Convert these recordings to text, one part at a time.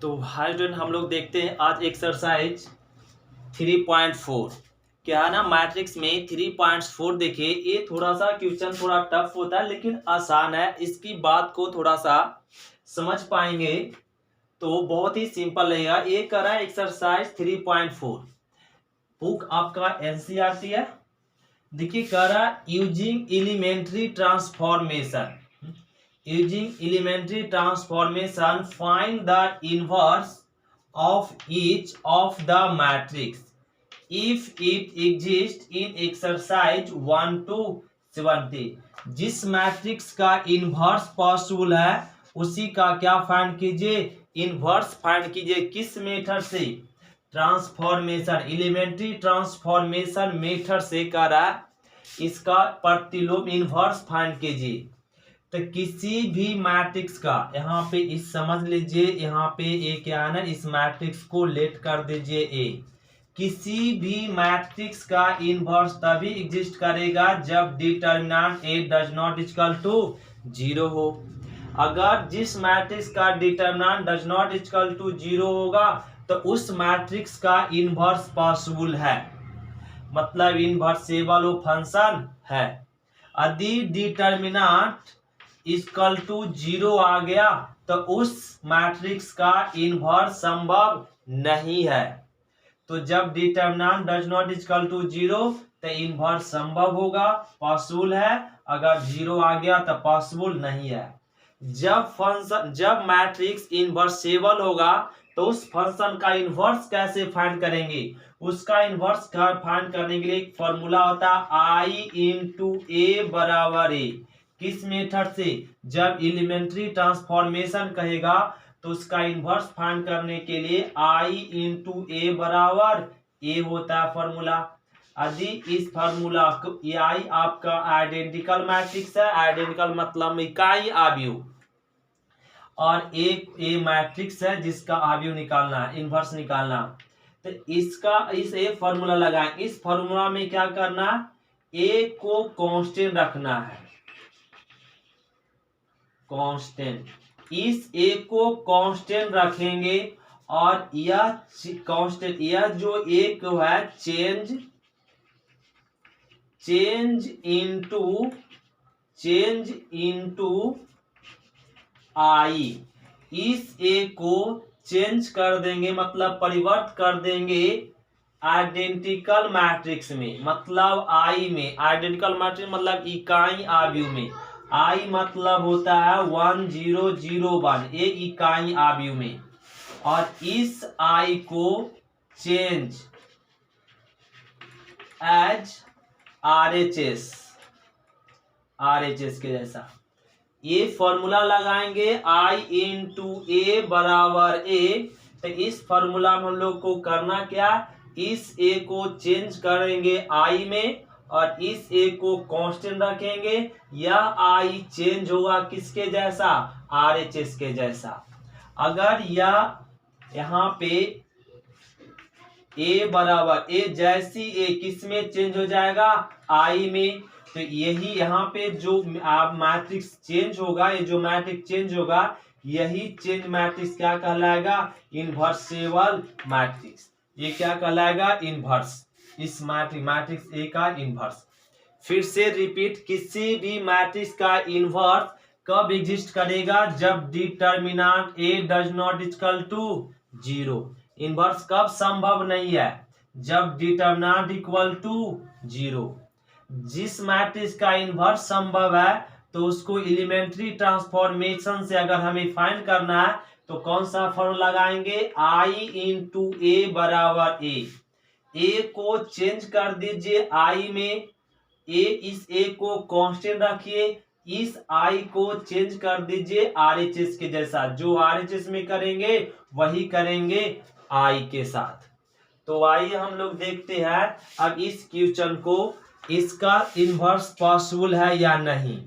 तो hi student, हम लोग देखते हैं आज एक्सरसाइज 3.4। क्या है ना, मैट्रिक्स में 3.4 देखिए, ये थोड़ा सा क्वेश्चन थोड़ा टफ होता है लेकिन आसान है। इसकी बात को थोड़ा सा समझ पाएंगे तो बहुत ही सिंपल रहेगा। ये कर रहा है एक्सरसाइज 3.4, बुक आपका एनसीईआरटी है। देखिए कर रहा है using elementary transformation. Using elementary transformation, find the inverse of each of the matrix if it exists in exercise 1 to 70। जिस मैट्रिक्स का इन्वर्स पॉसिबल है उसी का क्या फाइंड कीजिए, इन्वर्स फाइंड कीजिए। किस मेथड से? ट्रांसफॉर्मेशन, एलिमेंट्री ट्रांसफॉर्मेशन मेथड से करा इसका प्रतिलोम इन्वर्स फाइंड कीजिए। तो किसी भी मैट्रिक्स का यहाँ पे इस समझ लीजिए, यहाँ पे ए क्या है ना, इस मैट्रिक्स को लेट कर दीजिए ए। किसी भी मैट्रिक्स का इनवर्स तभी एग्जिस्ट करेगा जब determinant A does not equal to 0 हो। अगर जिस मैट्रिक्स का determinant does not equal to 0 होगा तो उस मैट्रिक्स का इनवर्स पॉसिबल है, मतलब इनवर्सेबल फंक्शन है। यदि डिटर्मिनेंट इक्वल टू 0 आ गया तो उस मैट्रिक्स का इन्वर्स संभव नहीं है। तो जब determinant does not equal to 0 तो इन्वर्स संभव होगा, पॉसिबल है। अगर 0 आ गया तो पॉसिबल नहीं है। जब मैट्रिक्स इन्वर्सेबल होगा तो उस फंक्शन का इन्वर्स कैसे फाइंड करेंगे? उसका इन्वर्स फाइंड करने के लिए एक फॉर्मूला होता है आई इंटू ए बराबर ए। किस मेथड से? जब एलिमेंट्री ट्रांसफॉर्मेशन कहेगा तो उसका इन्वर्स फाइंड करने के लिए आई इंटू ए बराबर ए होता है फॉर्मूला। यदि इस फॉर्मूला को आई आपका आइडेंटिकल मैट्रिक्स है, आइडेंटिकल मतलब इकाई आव्यूह, और एक ए मैट्रिक्स है जिसका आव्यूह निकालना है, इन्वर्स निकालना। तो इसका इस ए फॉर्मूला लगाएं। इस फॉर्मूला में क्या करना, ए को कांस्टेंट रखना है, कांस्टेंट। इस ए को कांस्टेंट रखेंगे और यह कांस्टेंट, यह जो एक है चेंज इनटू आई। इस ए को चेंज कर देंगे, मतलब परिवर्त कर देंगे आइडेंटिकल मैट्रिक्स में, मतलब आई में। आइडेंटिकल मैट्रिक्स मतलब इकाई आव्यूह में। आई मतलब होता है 1001, ये इकाई आव्यूह में। और इस आई को चेंज एज आरएचएस के जैसा। ये फॉर्मूला लगाएंगे आई इंटू ए बराबर ए। तो इस फॉर्मूला में हम लोग को करना क्या, इस ए को चेंज करेंगे आई में और इस ए को कांस्टेंट रखेंगे। यह आई चेंज होगा किसके जैसा, आरएचएस के जैसा। अगर यह यहाँ पे ए बराबर ए, जैसी ए किस में चेंज हो जाएगा, आई में। तो यही यहाँ पे जो मैट्रिक्स चेंज होगा, ये जो मैट्रिक्स चेंज होगा, यही चेंज मैट्रिक्स क्या कहलाएगा, इन्वर्सेबल मैट्रिक्स। ये क्या कहलाएगा, इन्वर्स। इस मैट्रिक्स ए का इन्वर्स। फिर से रिपीट, किसी भी मैट्रिक्स का इन्वर्स कब एग्जिस्ट करेगा, जब determinant A does not equal to 0। Inverse कब संभव नहीं है, जब डिटर्मिनेंट इक्वल टू 0। जिस मैट्रिक्स का इन्वर्स संभव है तो उसको एलिमेंट्री ट्रांसफॉर्मेशन से अगर हमें फाइंड करना है तो कौन सा फॉर्मूला लगाएंगे, आई इंटू ए बराबर ए। ए को चेंज कर दीजिए आई में, इस ए को कांस्टेंट रखिए, इस आई को चेंज कर दीजिए आरएचएस के जैसा। जो आरएचएस में करेंगे वही करेंगे आई के साथ। तो आइए हम लोग देखते हैं अब इस क्वेश्चन को, इसका इन्वर्स पॉसिबल है या नहीं।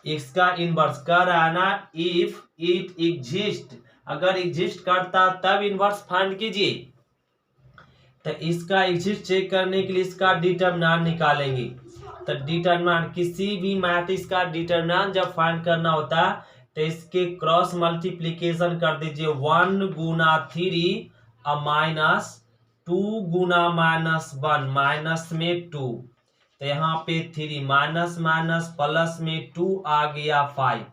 इसका इन्वर्स कर रहा है ना, इफ इट एग्जिस्ट, अगर एग्जिस्ट करता तब इन्वर्स फाइंड कीजिए। तो इसका एग्जिस्ट चेक करने के लिए इसका डिटर्मिनेंट निकालेंगे। तो डिटर्मिनेंट, किसी भी मैट्रिक्स का डिटर्मिनेंट जब फाइंड करना होता है तो इसके क्रॉस मल्टीप्लीकेशन कर दीजिए। 1 गुना 3 और माइनस 2 गुना -1 माइनस में 2, तो यहाँ पे 3 माइनस माइनस प्लस में 2 आ गया 5,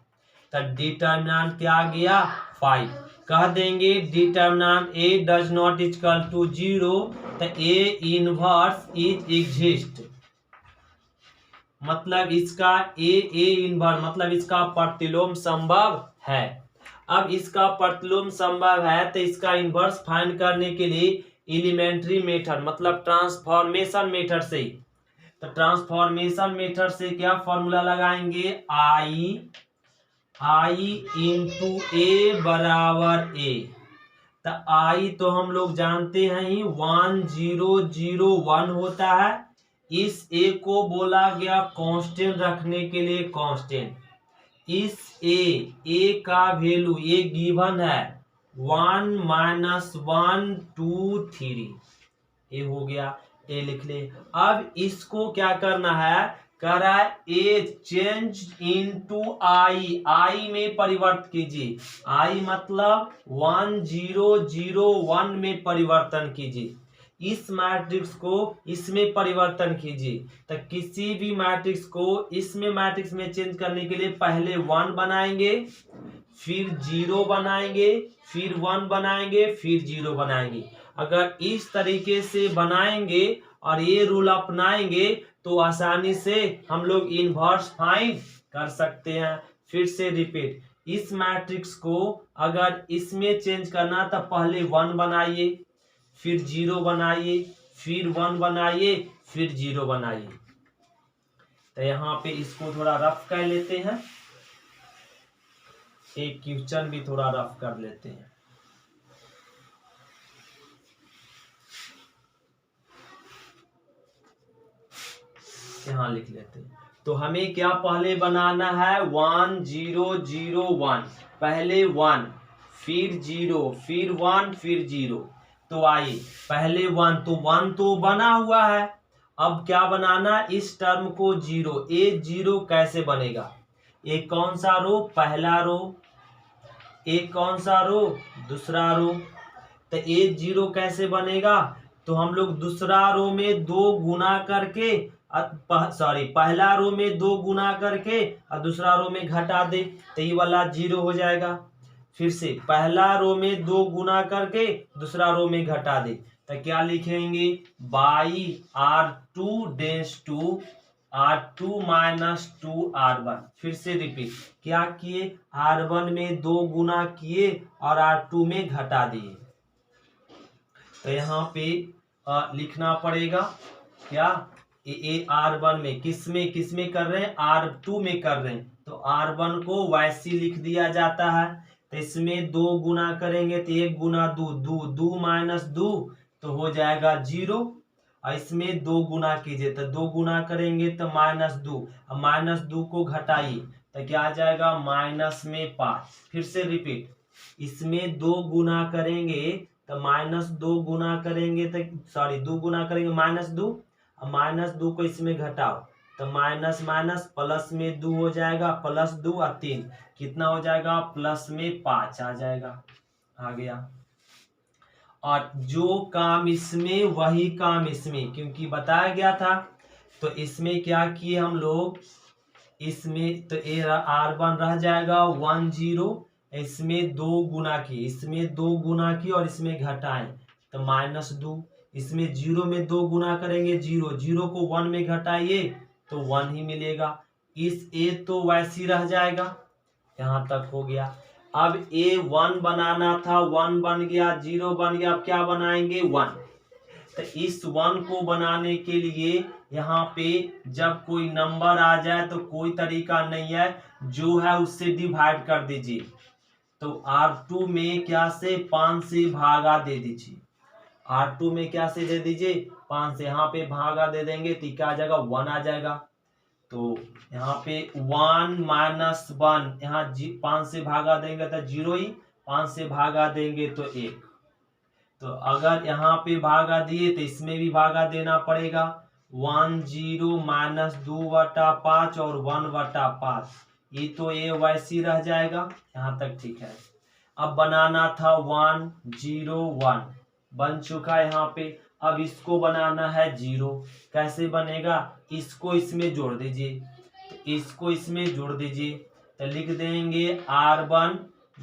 तो डिटर्मिनेंट क्या आ गया 5। कह देंगे determinant A does not equal to 0, तो ए इनवर्स इज एग्जिस्ट, मतलब इसका ए इनवर्स मतलब इसका प्रतिलोम संभव है। अब इसका प्रतिलोम संभव है तो इसका इनवर्स फाइंड करने के लिए एलिमेंट्री मेथड मतलब ट्रांसफॉर्मेशन मेथड से, तो ट्रांसफॉर्मेशन मेथड से क्या फॉर्मूला लगाएंगे, आई इंटू ए बराबर ए। तो आई तो हम लोग जानते हैं ही 1 0 0 1 होता है। इस ए को बोला गया कांस्टेंट रखने के लिए कांस्टेंट। इस ए का वैल्यू ए गिवन है 1 -1 2 3, ये हो गया, ए लिख ले। अब इसको क्या करना है, कह रहा है ए चेंज इनटू आई में परिवर्तित कीजिए। आई मतलब 1 0 0 1 में परिवर्तन कीजिए। इस मैट्रिक्स को इसमें परिवर्तन कीजिए। तो किसी भी मैट्रिक्स को इसमें मैट्रिक्स में चेंज करने के लिए पहले 1 बनाएंगे, फिर 0 बनाएंगे, फिर 1 बनाएंगे, फिर 0 बनाएंगे। अगर इस तरीके से बनाएंगे और ये रूल अपनाएंगे तो आसानी से हम लोग इनवर्स फाइंड कर सकते हैं। फिर से रिपीट, इस मैट्रिक्स को अगर इसमें चेंज करना तो पहले 1 बनाइए, फिर 0 बनाइए, फिर 1 बनाइए, फिर 0 बनाइए। तो यहाँ पे इसको थोड़ा रफ कर लेते हैं, एक क्वेश्चन भी थोड़ा रफ कर लेते हैं। यहाँ लिख लेते हैं। तो हमें क्या पहले बनाना है 1 0 0 1, पहले 1 फिर 0 फिर 1 फिर 0। तो आइए पहले 1 तो बना हुआ है। अब क्या बनाना, इस टर्म को 0, ए 0 कैसे बनेगा, ए कौन सा रो, पहला रो, ए कौन सा रो, दूसरा रो। तो ए 0 कैसे बनेगा, तो हम लोग दूसरा रो में 2 गुना करके पहला रो में 2 गुना करके और दूसरा रो में घटा दे, तो ये वाला 0 हो जाएगा। फिर से पहला रो में 2 गुना करके दूसरा रो में घटा दे, तो क्या लिखेंगे, by R2 dense to R2 minus 2 R1। फिर से रिपीट, क्या किए, R1 में 2 गुना किए और R2 में घटा दिए। तो यहाँ पे लिखना पड़ेगा क्या, ए R1 में किसमें कर रहे हैं, R2 में कर रहे हैं, तो R1 को वैसे लिख दिया जाता है। तो इसमें 2 गुना करेंगे तो 1 गुना 2 माइनस 2 तो हो जाएगा 0, और इसमें 2 गुना कीजिए तो 2 गुना करेंगे तो -2, और -2 को घटाइए तो क्या आ जाएगा, माइनस में 5। फिर से रिपीट, इसमें 2 गुना करेंगे तो -2 गुना करेंगे तो 2 गुना करेंगे -2, और -2 को इसमें घटाओ तो माइनस माइनस प्लस में 2 हो जाएगा, +2 और 3 कितना हो जाएगा, प्लस में 5 आ जाएगा, आ गया। और जो काम इसमें वही काम इसमें, क्योंकि बताया गया था। तो इसमें क्या किए हम लोग, इसमें तो R1 रह जाएगा 1 0, इसमें 2 गुना किए, इसमें 2 गुना किए और इसमें घटाएं तो -2, इसमें 0 में 2 गुना करेंगे 0 को 1 में घटाइए तो 1 ही मिलेगा। इस ए तो वैसी रह जाएगा, यहाँ तक हो गया। अब ए 1 बनाना था, 1 बन गया, 0 बन गया, अब क्या बनाएंगे 1। तो इस 1 को बनाने के लिए यहाँ पे जब कोई नंबर आ जाए तो कोई तरीका नहीं है, जो है उससे डिवाइड कर दीजिए। तो R2 में क्या से 5 से भागा दे दीजिए, R2 में क्या से दे दीजिए 5 से, यहाँ पे भागा दे देंगे तो क्या आ जाएगा 1 आ जाएगा। तो यहाँ पे 1 माइनस 1, यहाँ 5 से भागा देंगे तो 0 ही, 5 से भागा देंगे तो 1। तो अगर यहाँ पे भागा दिए तो इसमें भी भागा देना पड़ेगा, 1 0 -2/5 और 1/5, ये तो ए वैसी रह जाएगा, यहाँ तक ठीक है। अब बनाना था 1 0 1, बन चुका है यहाँ पे। अब इसको बनाना है 0, कैसे बनेगा, इसको इसमें जोड़ दीजिए, तो इसको इसमें जोड़ दीजिए, तो लिख देंगे R1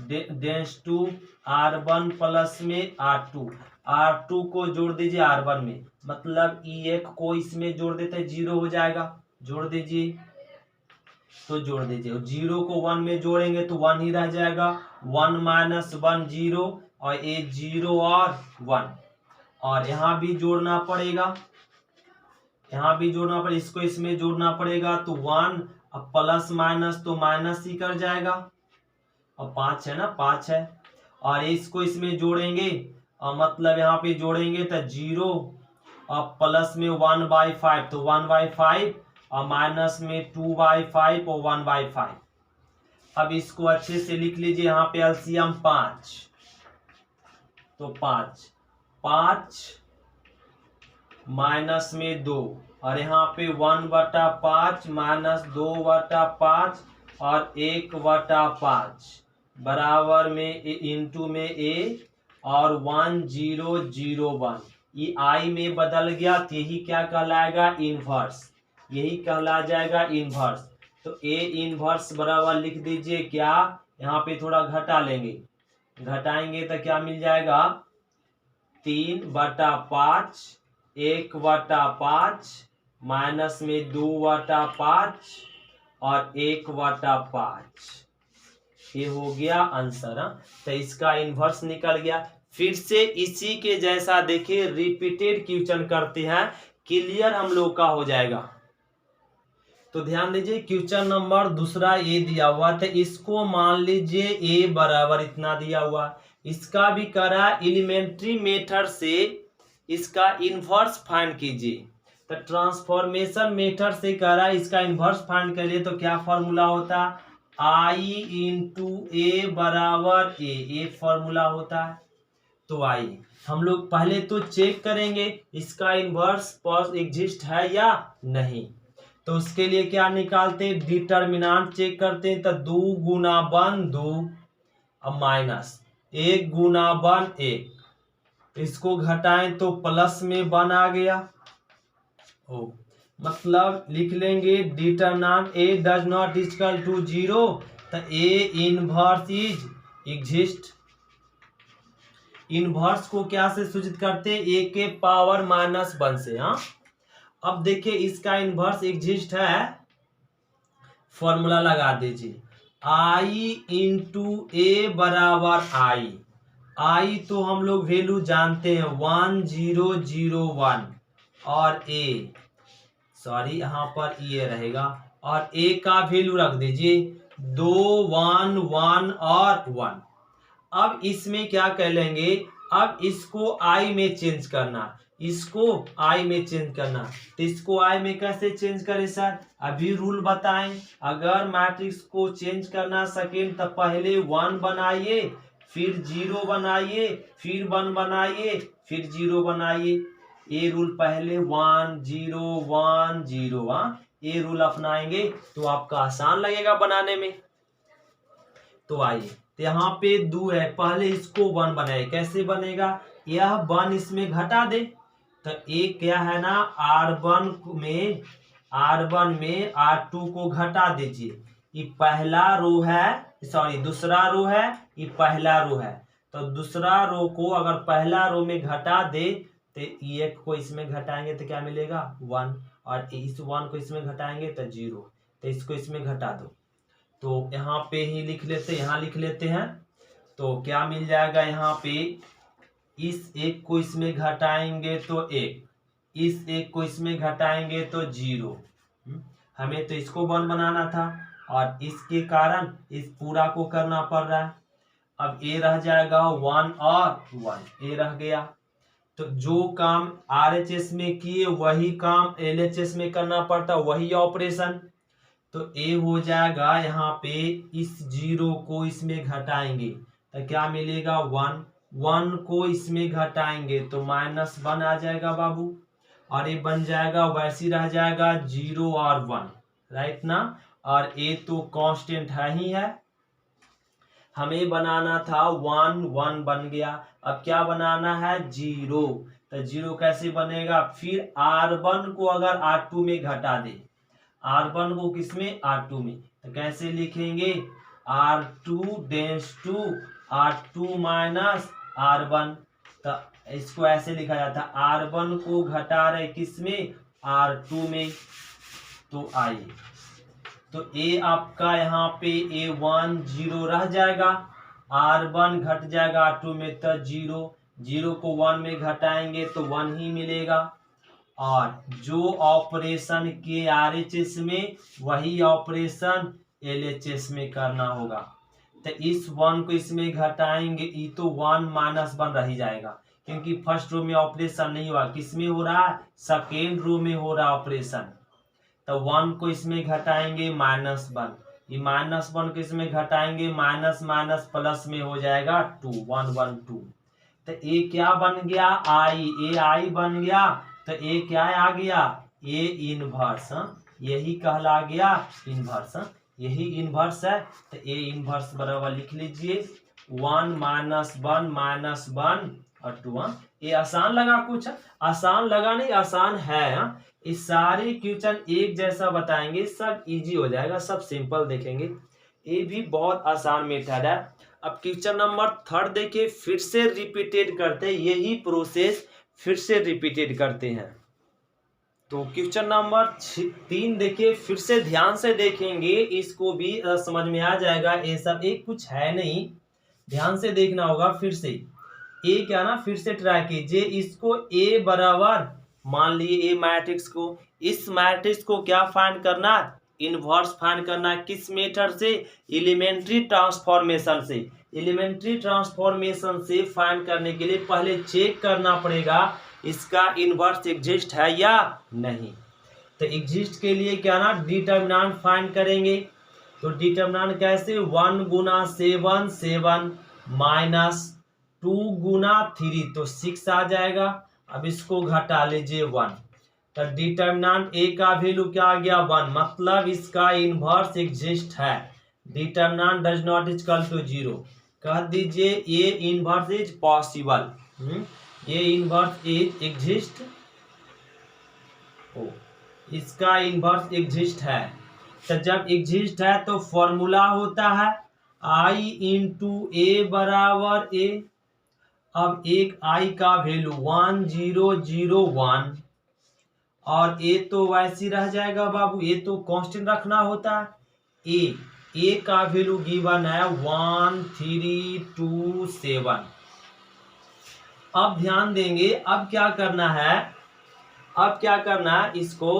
dense to R1 plus में R2, R2 को जोड़ दीजिए R1 में, मतलब E1 को इसमें जोड़ देते हैं 0 हो जाएगा, जोड़ दीजिए, तो जोड़ दीजिए, 0 को 1 में जोड़ेंगे तो 1 ही रह जाएगा, 1 माइनस 1 0, और ये 0 और 1, और यहाँ भी जोड़ना पड़ेगा, यहाँ भी जोड़ना पड़ेगा, इसको इसमें जोड़ना पड़ेगा, तो 1 अब प्लस माइनस तो माइनस ही कर जाएगा, और 5 है ना, 5 है, और इसको इसमें जोड़ेंगे, और मतलब यहाँ पे जोड़ेंगे तो 0 और प्लस में 1/5, तो 1/5, और माइनस में 2/5 और 1/5। अब इसको अच्छे से लिख लीजिए, यहाँ पे एलसीएम 5, तो 5 माइनस में 2, और यहाँ पे 1/5 माइनस 2/5 और 1/5 बराबर में इंटू में ए, और 1 0 0 1, ये आई में बदल गया, तो यही क्या कहलाएगा, इनवर्स, यही कहला जाएगा इनवर्स। तो ए इनवर्स बराबर लिख दीजिए क्या, यहाँ पे थोड़ा घटा लेंगे, घटाएंगे तो क्या मिल जाएगा, 3/5 1/5 माइनस में 2/5 और 1/5, ये हो गया आंसर। तो इसका इन्वर्स निकल गया। फिर से इसी के जैसा देखिए रिपीटेड क्वेश्चन करते हैं, क्लियर हम लोग का हो जाएगा। तो ध्यान दीजिए, क्वेश्चन नंबर दूसरा ये दिया हुआ था, इसको मान लीजिए ए बराबर इतना दिया हुआ, इसका भी करा एलिमेंट्री मेथड से इसका इन्वर्स फाइंड कीजिए। तो ट्रांसफॉर्मेशन मेथड से करा इसका इन्वर्स फाइंड करिए, तो क्या फॉर्मूला होता, आई इंटू ए बराबर ए फॉर्मूला होता है। तो आइए हम लोग पहले तो चेक करेंगे इसका इन्वर्स एग्जिस्ट है या नहीं। तो उसके लिए क्या निकालते हैं, डिटर्मिनेंट चेक करते हैं, तो 2 गुना 1 2, अब माइनस 1 गुना 1 1, इसको घटाएं तो प्लस में 1 आ गया, ओ मतलब लिख लेंगे determinant A does not equal to 0, तो A inverse is exist. Inverse को क्या से सूचित करते हैं, ए के पावर -1 से। हाँ, अब देखिए इसका इनवर्स एग्जिस्ट है, फॉर्मूला लगा दीजिए, आई इंटू ए बराबर आई तो हम लोग वैल्यू जानते हैं 1 0 0 1, और ए सॉरी यहाँ पर ये रहेगा, और ए का वैल्यू रख दीजिए 2 1 1 और 1। अब इसमें क्या कर लेंगे, अब इसको आई में चेंज करना, इसको आई में चेंज करना, तो इसको आई में कैसे चेंज करें सर, अभी रूल बताएं। अगर मैट्रिक्स को चेंज करना सेकेंड, तो पहले 1 बनाइए, फिर 0 बनाइए, फिर 1 बनाइए, फिर 0 बनाइए। ये रूल पहले 1 0 1 0, ये रूल अपनाएंगे तो आपका आसान लगेगा बनाने में। तो आइए, तो यहाँ पे 2 है, पहले इसको 1 बनाए, कैसे बनेगा, यह 1 इसमें घटा दे, तो एक क्या है ना, R1 में R2 को घटा दीजिए, ये पहला रो है, सॉरी दूसरा रो है, ये पहला रो है, तो दूसरा रो को अगर पहला रो में घटा दे, तो एक को इसमें घटाएंगे तो क्या मिलेगा 1, और इस 1 को इसमें घटाएंगे तो 0, तो इसको इसमें घटा दो, तो यहाँ पे ही लिख लेते, यहाँ लिख लेते हैं, तो क्या मिल जाएगा, यहाँ पे इस 1 को इसमें घटाएंगे तो 1, इस 1 को इसमें घटाएंगे तो 0, हमें तो इसको 1 बनाना था, और इसके कारण इस पूरा को करना पड़ रहा है। अब ए रह जाएगा 1 और 1, ए रह गया, तो जो काम RHS में किए वही काम LHS में करना पड़ता, वही ऑपरेशन। तो ए हो जाएगा, यहाँ पे इस 0 को इसमें घटाएंगे तो क्या मिलेगा 1, 1 को इसमें घटाएंगे तो -1 आ जाएगा बाबू, और ये बन जाएगा वैसे रह जाएगा 0 और 1, राइट ना। और ए तो कांस्टेंट है ही है। हमें बनाना था 1, 1 बन गया। अब क्या बनाना है 0, तो 0 कैसे बनेगा, फिर R1 को अगर R2 में घटा दे, R1 को किसमें R2 में, तो कैसे लिखेंगे R2 dense to R2 minus R1, तो इसको ऐसे लिखा जाता है R1 को घटा रहे किसमें R2 में। तो आइए, तो ए आपका यहाँ पे A1 0 रह जाएगा, R1 घट जाएगा R2 में तो 0, 0 को 1 में घटाएंगे तो 1 ही मिलेगा। और जो ऑपरेशन के RHS में वही ऑपरेशन LHS में करना होगा। तो इस 1 को इसमें घटाएंगे, ये तो 1 माइनस 1 रह जाएगा, क्योंकि फर्स्ट रो में ऑपरेशन नहीं हुआ, किसमें हो रहा है सेकेंड रो में हो रहा ऑपरेशन। तो 1 को इसमें घटाएंगे -1, ये -1 को इसमें घटाएंगे माइनस माइनस प्लस में हो जाएगा 2, 1 1 2। तो ए क्या बन गया आई बन गया, तो ए क्या आ गया ए इनवर्स, यही कहला गया इनवर्स, यही इनवर्स है। तो ए इनवर्स बराबर लिख लीजिए 1 -1 -1 और 2। ये आसान लगा, कुछ आसान लगा नहीं, आसान है। इस सारे क्वेश्चन एक जैसा बताएंगे, सब इजी हो जाएगा, सब सिंपल देखेंगे। ये भी बहुत आसान मेथड है। अब क्वेश्चन नंबर 3 देखिए, फिर से रिपीटेड करते हैं, यही प्रोसेस फिर से रिपीटेड करते हैं। तो क्वेश्चन नंबर 3 देखिए, फिर से ध्यान से देखेंगे, इसको भी समझ में आ जाएगा। ये सब एक कुछ है नहीं, ध्यान से देखना होगा। फिर से ए क्या ना, फिर से ट्राई कीजिए इसको। ए बराबर मान लिए ए मैट्रिक्स को, इस मैट्रिक्स को क्या फाइंड करना, इनवर्स फाइंड करना। किस मेथड से, एलिमेंट्री ट्रांसफॉर्मेशन से। एलिमेंट्री ट्रांसफॉर्मेशन से फाइंड करने के लिए पहले चेक करना पड़ेगा इसका इनवर्स एग्जिस्ट है या नहीं। तो एग्जिस्ट के लिए क्या ना, डिटर्मिनेंट फाइंड करेंगे। तो डिटर्मिनेंट कैसे, 1 गुना 7 7 माइनस 2 गुना 3 तो 6 आ जाएगा। अब इसको घटा लीजिए 1, तो डिटर्मिनेंट ए का वैल्यू क्या आ गया 1, मतलब इसका इनवर्स एग्जिस्ट है। Determinant does not equal to 0, कह दीजिए A inverse is possible, A inverse is exist, इसका इनवर्स एग्जिस्ट है। तो जब एग्जिस्ट है तो फॉर्मूला होता है आई इंटू ए बराबर ए। अब एक आई का वैल्यू 1 0 0 1, और ए तो वैसी रह जाएगा बाबू, ए तो कांस्टेंट रखना होता है। ए का वैल्यू गिवन है 1 3 2 7। अब ध्यान देंगे, अब क्या करना है, अब क्या करना है इसको,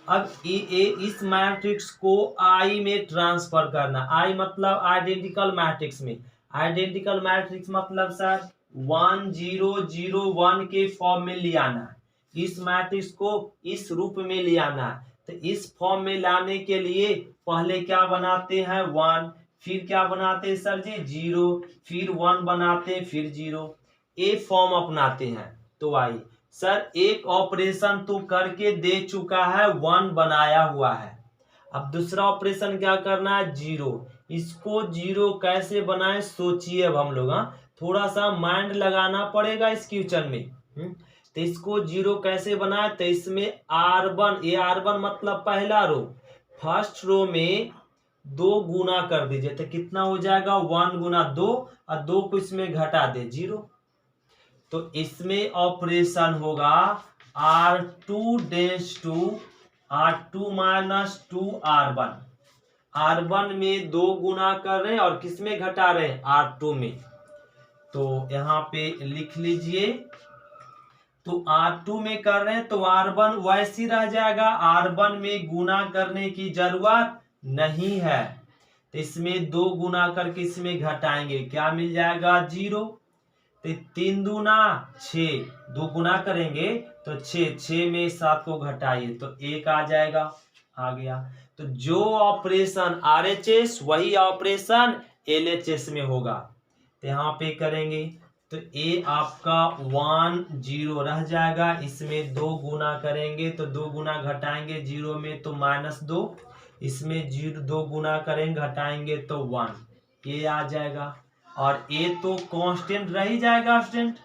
अब इस मैट्रिक्स को आई में ट्रांसफर करना। आई मतलब आइडेंटिकल मैट्रिक्स में, आइडेंटिकल मैट्रिक्स मतलब सर 1 0 0 1 के फॉर्म में ले आना है। इस मैट्रिक्स को इस रूप में ले आना है। तो इस फॉर्म में लाने के लिए पहले क्या बनाते हैं 1, फिर क्या बनाते हैं सर जी 0, फिर 1 बनाते हैं, फिर 0, ए फॉर्म अपनाते हैं। तो आई सर एक ऑपरेशन तो करके दे चुका है, 1 बनाया हुआ है। अब दूसरा ऑपरेशन क्या करना है 0, इसको 0 कैसे बनाए सोचिए। अब हम लोग थोड़ा सा माइंड लगाना पड़ेगा इस क्वेश्चन में। तो इसको 0 कैसे बनाए, तो इसमें R1, ये R1 मतलब पहला रो, फर्स्ट रो में 2 गुना कर दीजिए, तो कितना हो जाएगा 1 गुना 2, और 2 को इसमें घटा दे 0। तो इसमें ऑपरेशन होगा R2 dense to R2 minus 2 R1। R1 में 2 गुना कर रहे हैं और किसमें घटा रहे हैं R2 में। तो यहाँ पे लिख लीजिए, तो R2 में कर रहे हैं तो R1 वैसे रह जाएगा, R1 में गुना करने की जरूरत नहीं है। तो इसमें 2 गुना करके इसमें घटाएंगे, क्या मिल जाएगा 0। तो 3 दूना 6, 2 गुना करेंगे तो 6 में 7 को घटाइए तो 1 आ जाएगा, आ गया। तो जो ऑपरेशन RHS वही ऑपरेशन LHS में होगा। तो यहाँ पे करेंगे तो ए आपका 1 0 रह जाएगा, इसमें 2 गुना करेंगे तो 2 गुना घटाएंगे 0 में तो -2, इसमें 0 2 गुना करेंगे घटाएंगे तो 1, ये आ जाएगा। और ए तो कांस्टेंट रह ही जाएगा स्टूडेंट,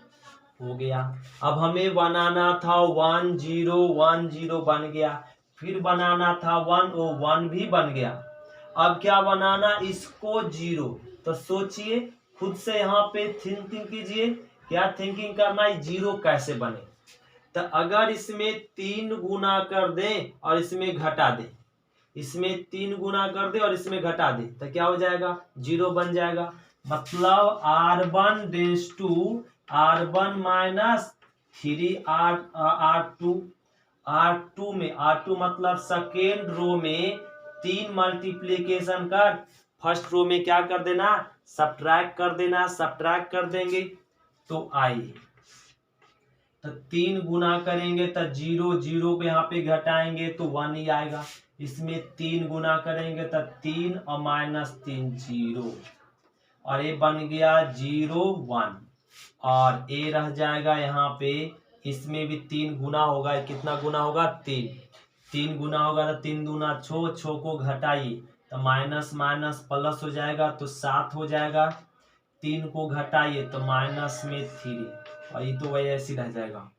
हो गया। अब हमें बनाना था 1 0 1 0 बन गया, फिर बनाना था 1 1 भी बन गया। अब क्या बनाना इसको 0, तो सोचिए खुद से यहाँ पे थिंकिंग कीजिए, क्या थिंकिंग करना है 0 कैसे बने। तो अगर इसमें 3 गुना कर दे और इसमें घटा दे, इसमें 3 गुना कर दे और इसमें घटा दे, तो क्या हो जाएगा 0 बन जाएगा। मतलब R1 days to R1 minus 3 R2 में R2 मतलब सेकेंड रो में 3 मल्टीप्लीकेशन कर, फर्स्ट रो में क्या कर देना सब्ट्रैक्ट कर देना, सब्ट्रैक्ट कर देंगे तो आई, तो 3 गुना करेंगे तो 0 0 को यहाँ पे घटाएंगे तो 1 ही आएगा। इसमें 3 गुना करेंगे तो 3 और -3 0, और ये बन गया 0 1, और ए रह जाएगा यहाँ पे। इसमें भी 3 गुना होगा, कितना गुना होगा 3 गुना होगा तो 3 दूना 6 को घटाइए तो माइनस माइनस प्लस हो जाएगा तो 7 हो जाएगा। 3 को घटाइए तो माइनस में 3, और ये तो वही ऐसे रह जाएगा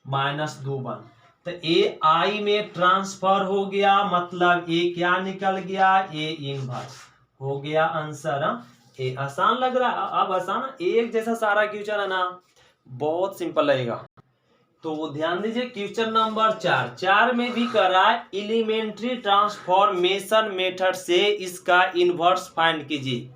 -2 1। तो ए आई में ट्रांसफर हो गया, मतलब ए क्या निकल गया ए इनवर्स हो गया आंसर। ए आसान लग रहा है, अब आसान एक जैसा सारा क्वेश्चन है ना, बहुत सिंपल लगेगा। तो ध्यान दीजिए क्वेश्चन नंबर 4 में भी करा है, एलिमेंट्री ट्रांसफॉर्मेशन मेथड से इसका इनवर्स फाइंड कीजिए।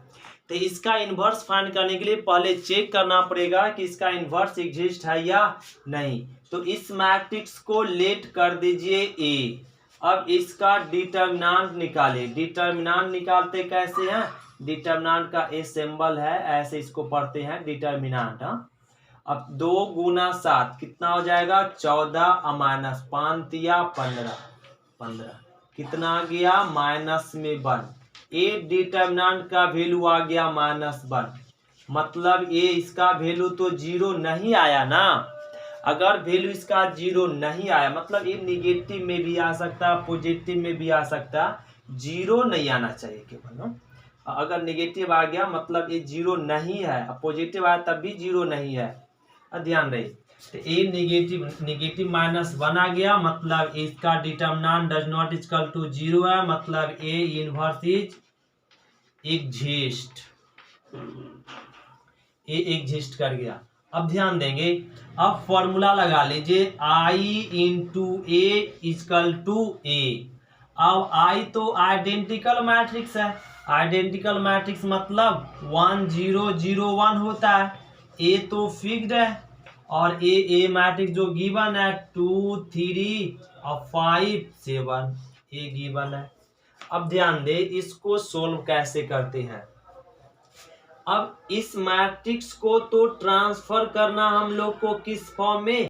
तो इसका इनवर्स फाइंड करने के लिए पहले चेक करना पड़ेगा कि इसका इनवर्स एग्जिस्ट है या नहीं। तो इस मैट्रिक्स को लेट कर दीजिए ए। अब इसका डिटर्मिनेंट निकालिए। डिटर्मिनेंट निकालते कैसे हैं, डिटर्मिनेंट का ए सिंबल है, ऐसे इसको पढ़ते हैं डिटर्मिनेंट। अब 2 गुना 7 कितना हो जाएगा 14 और माइनस 5 दिया 15 कितना आ गया माइनस में 1। ए डिटर्मिनेंट का वैल्यू आ गया -1, मतलब ए इसका वैल्यू तो 0 नहीं आया ना। अगर वैल्यू इसका 0 नहीं आया मतलब ये निगेटिव में भी आ सकता, पॉजिटिव में भी आ सकता, 0 नहीं आना चाहिए केवल। अगर निगेटिव आ गया मतलब ये 0 नहीं है, पॉजिटिव आया तब भी 0 नहीं है, ध्यान रहे। तो ए निगेटिव -1 आ गया, मतलब इसका determinant does not equal to 0 है, मतलब A inverse is exist, A exist कर गया। अब ध्यान देंगे, अब फॉर्मूला लगा लीजिए I into A equal to A. अब I तो आइडेंटिकल मैट्रिक्स है, आइडेंटिकल मैट्रिक्स मतलब 1 0 0 1 होता है। ए तो फिक्स्ड है, और ए मैट्रिक्स जो गिवन है 2 3 और 5 7 ए गिवन है। अब ध्यान दे इसको सोल्व कैसे करते हैं। अब इस मैट्रिक्स को तो ट्रांसफर करना हम लोग को किस फॉर्म में,